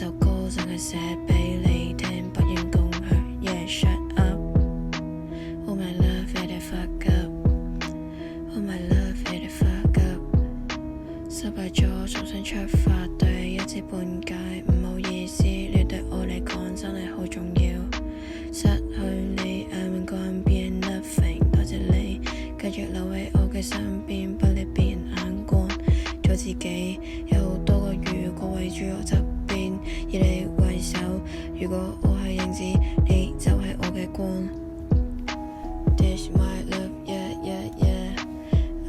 首歌淨係寫俾你聽，不願共享。Yeah, shut up. Oh my love, let it fuck up. Oh my love, let it fuck up. 失敗咗，重新出發，對一知半解，唔好意思，你對我嚟講真係好重要。失去你 I'm gonna be nothing， 多謝你繼續留喺我嘅身邊，不理別人眼光，做自己。有好多個如果圍住我側邊，以你為首。如果我係影子，你就係我嘅光。This my love, yeah yeah yeah.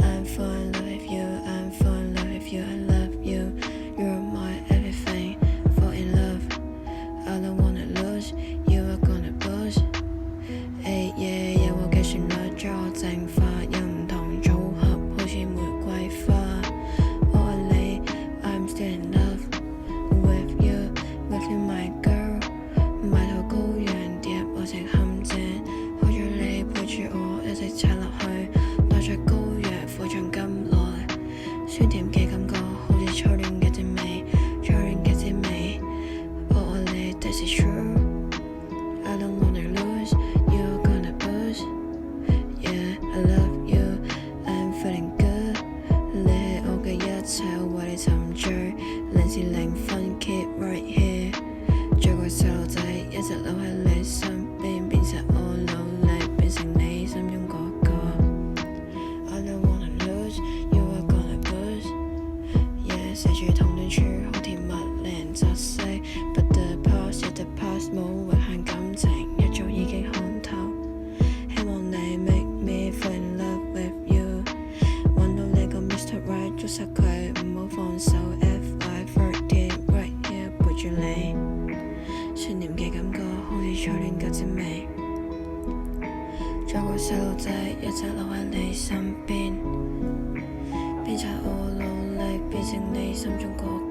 I'm fall in love with you, I'm fall in love with you, I love you. You're my everything, fall in love. I don't wanna lose, you are gonna lose. Hey yeah， 有我嘅旋律將我淨化，有唔同組合，好似玫瑰花。我愛你 ，I'm still in love with you, with you my girl。埋頭高羊跌入愛情陷阱，好咗你陪住我一直踩落去，帶着膏藥苦盡甘來，酸甜嘅感覺好似初戀嘅滋味，初戀嘅滋味。我愛你 ，this is true。I don't wanna lose, you're gonna lose. Yeah, I love you, I'm feeling good. 你係我嘅一切，我為你沉醉，零時零分 keep right here。做個細路仔，一直留喺你身邊，變成我努力，變成你心中嗰個。I don't wanna lose, you are gonna lose. Yeah， 寫住同段處好甜蜜，令人窒息。But the past is the past， 冇遺憾感情，一早已經看透。希望你 make me fall in love with you。揾到你個 Mr. Right， 捉實佢，唔好放手。FI13 right here 陪住你，酸甜嘅感覺好似初戀嘅滋味。做個細路仔，一直留喺你身邊，變成我努力，變成你心中嗰個。